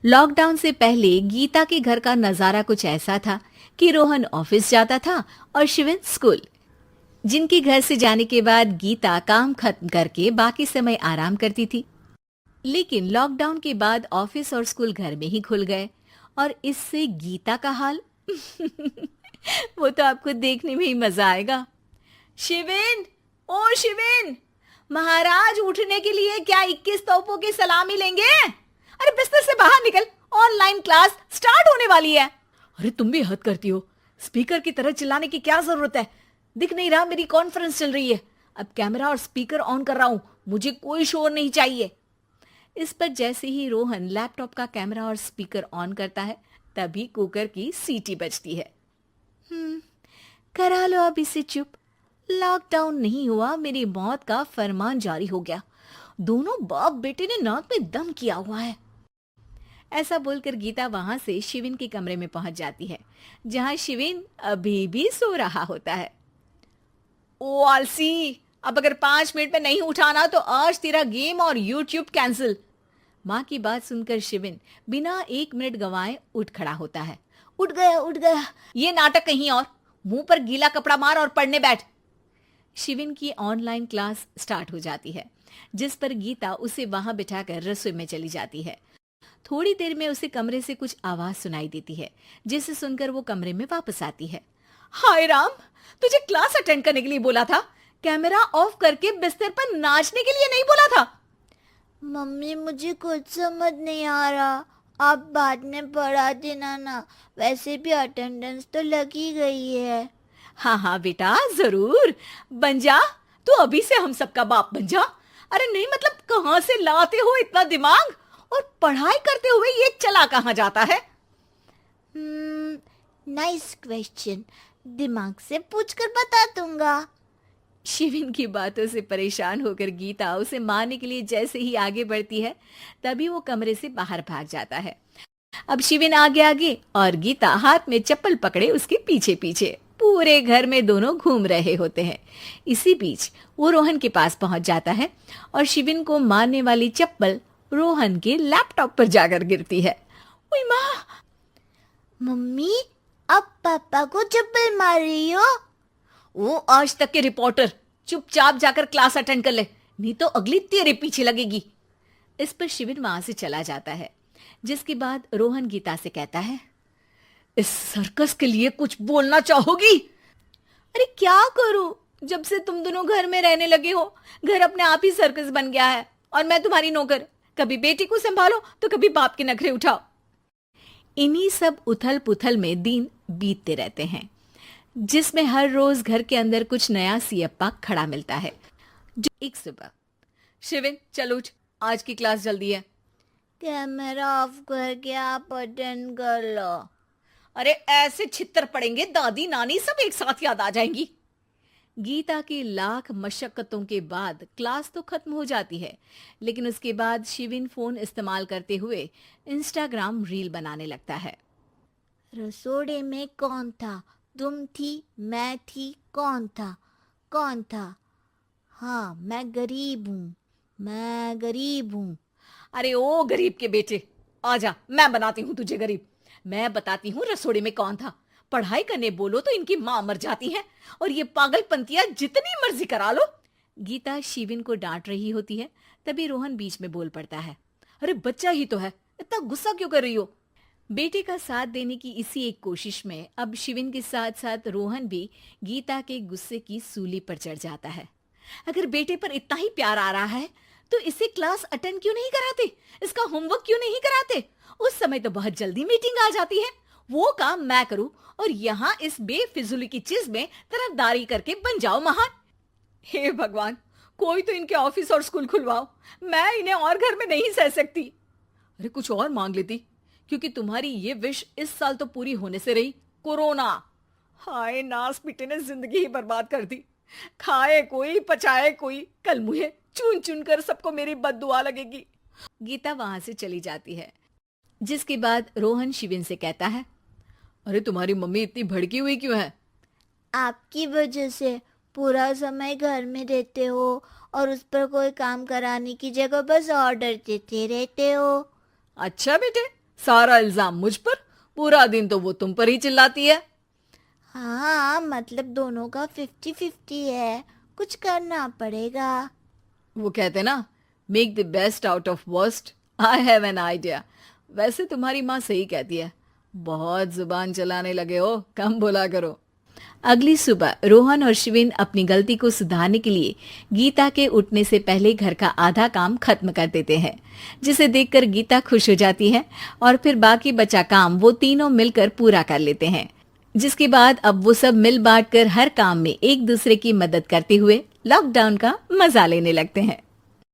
Lockdown से पहले गीता के घर का नजारा कुछ ऐसा था कि रोहन ऑफिस जाता था और शिविन स्कूल। जिनके घर से जाने के बाद गीता काम खत्म करके बाकी समय आराम करती थी। लेकिन लॉकडाउन के बाद ऑफिस और स्कूल घर में ही खुल गए और इससे गीता का हाल वो तो आपको देखने में ही मजा आएगा। शिविन, ओ शिविन, महाराज उठने के लिए क्या 21 तोपों की सलामी लेंगे? अरे बिस्तर से बाहर निकल, ऑनलाइन क्लास स्टार्ट होने वाली है। अरे तुम भी हद करती हो, स्पीकर की तरह चिल्लाने की क्या जरूरत है? दिख नहीं रहा मेरी कॉन्फ्रेंस चल रही है। अब कैमरा और स्पीकर ऑन कर रहा हूं, मुझे कोई शोर नहीं चाहिए। इस पर जैसे ही रोहन लैपटॉप का कैमरा और स्पीकर ऑन करता है तभी कुकर की सीटी बजती है। करा लो अब इसे चुप। लॉकडाउन नहीं हुआ, मेरी मौत का फरमान जारी हो गया। दोनों बाप बेटे ने नाक में दम किया हुआ है। ऐसा बोलकर गीता वहां से शिविन के कमरे में पहुंच जाती है, जहां शिविन अभी भी सो रहा होता है। ओ आलसी, अब अगर 5 मिनट में नहीं उठाना तो आज तेरा गेम और यूट्यूब कैंसिल। माँ की बात सुनकर शिविन बिना 1 मिनट गंवाए उठ खड़ा होता है। उठ गया उठ गया, ये नाटक कहीं और। मुंह पर गीला कपड़ा मार और पढ़ने बैठ। शिविन की ऑनलाइन क्लास स्टार्ट हो जाती है, जिस पर गीता उसे वहां बिठाकर रसोई में चली जाती है। थोड़ी देर में उसे कमरे से कुछ आवाज सुनाई देती है, जिसे सुनकर वो कमरे में वापस आती है। हाय राम, तुझे क्लास अटेंड करने के लिए बोला था, कैमरा ऑफ करके बिस्तर पर नाचने के लिए नहीं बोला था। मम्मी मुझे कुछ समझ नहीं आ रहा, आप बाद में पढ़ा देना ना, वैसे भी अटेंडेंस तो लगी गई है। हाँ हाँ बेटा, जरूर बन जा। तू अभी से हम सबका बाप बन जा। अरे नहीं मतलब कहाँ से लाते हो इतना दिमाग, और पढ़ाई करते हुए ये चला कहाँ जाता है? नाइस क्वेश्चन, दिमाग से पूछकर बता दूंगा। शिविन की बातों से परेशान होकर गीता उसे मारने के लिए जैसे ही आगे बढ़ती है तभी वो कमरे से बाहर भाग जाता है। अब शिविन आगे आगे और गीता हाथ में चप्पल पकड़े उसके पीछे पीछे पूरे घर में दोनों घूम रहे होते हैं। इसी बीच वो रोहन के पास पहुंच जाता है और शिविन को मारने वाली चप्पल रोहन के लैपटॉप पर जाकर गिरती है। ओए माँ! मम्मी, अब पापा को चप्पल मार रही हो? वो आज तक के रिपोर्टर, चुपचाप जाकर क्लास अटेंड कर ले, नहीं तो अगली तेरे पीछे लगेगी। इस पर शिविन वहां से चला जाता है, जिसके बाद रोहन गीता से कहता है, इस सर्कस के लिए कुछ बोलना चाहोगी? अरे क्या करूं, जब से तुम दोनों घर में रहने लगे हो घर अपने आप ही सर्कस बन गया है और मैं तुम्हारी नौकर। कभी बेटी को संभालो तो कभी बाप के नखरे उठाओ। इन्हीं सब उथल पुथल में दिन बीतते रहते हैं, जिसमें हर रोज घर के अंदर कुछ नया सियप्पा खड़ा मिलता है। जो एक सुबह, शिविन चल उठ, आज की क्लास जल्दी है। कैमरा ऑफ करके आप अटेंड कर लो। अरे ऐसे छित्तर पड़ेंगे, दादी नानी सब एक साथ याद आ जाएंगी। गीता की लाख मशक्कतों के बाद क्लास तो खत्म हो जाती है, लेकिन उसके बाद शिविन फोन इस्तेमाल करते हुए इंस्टाग्राम रील बनाने लगता है। रसोड़े में कौन था? तुम थी, मैं थी, कौन था? कौन था? हाँ, मैं गरीब हूँ, मैं गरीब हूँ। अरे ओ गरीब के बेटे, आजा, मैं बनाती हूँ तुझे गरीब। मैं बताती हूँ रसोड़े में कौन था। पढ़ाई करने बोलो तो इनकी माँ मर जाती है और ये पागलपंतियां जितनी मर्जी करा लो। गीता शिविन को डांट रही होती है, तभी रोहन बीच में बोल पड़ता है। अरे बच्चा ही तो है, इतना गुस्सा क्यों कर रही हो? बेटे का साथ देने की इसी एक कोशिश में अब शिविन के साथ साथ रोहन भी गीता के गुस्से की सूली पर चढ़ जाता है। अगर बेटे पर इतना ही प्यार आ रहा है तो इसे क्लास अटेंड क्यों नहीं कराते, इसका होमवर्क क्यों नहीं कराते? उस समय तो बहुत जल्दी मीटिंग आ जाती है, वो काम मैं करूं और यहाँ इस बेफिजुली की चीज में तरफदारी करके बन जाओ महान। हे भगवान, कोई तो इनके ऑफिस और स्कूल खुलवाओ, मैं इन्हें और घर में नहीं सह सकती। अरे कुछ और मांग लेती, क्योंकि तुम्हारी ये विश इस साल तो पूरी होने से रही, कोरोना। हाय नास बेटे ने जिंदगी ही बर्बाद कर दी। खाए कोई पचाए कोई, कल मुझे चुन चुन कर सबको मेरी बद्दुआ लगेगी। गीता वहां से चली जाती है, जिसके बाद रोहन शिविन से कहता है, अरे तुम्हारी मम्मी इतनी भड़की हुई क्यों है? आपकी वजह से पूरा समय घर में रहते हो और उस पर कोई काम कराने की जगह बस ऑर्डर देते रहते हो। अच्छा बेटे, सारा इल्जाम मुझ पर, पूरा दिन तो वो तुम पर ही चिल्लाती है। हाँ, मतलब दोनों का 50-50 है, कुछ करना पड़ेगा। वो कहते ना, make the best out of worst. I have an idea. वैसे तुम्हारी माँ सही कहती है, बहुत जुबान चलाने लगे हो, कम बोला करो। अगली सुबह रोहन और शिविन अपनी गलती को सुधारने के लिए गीता के उठने से पहले घर का आधा काम खत्म कर देते हैं, जिसे देखकर गीता खुश हो जाती है और फिर बाकी बचा काम वो तीनों मिलकर पूरा कर लेते हैं। जिसके बाद अब वो सब मिल बांट कर हर काम में एक दूसरे की मदद करते हुए लॉकडाउन का मजा लेने लगते हैं।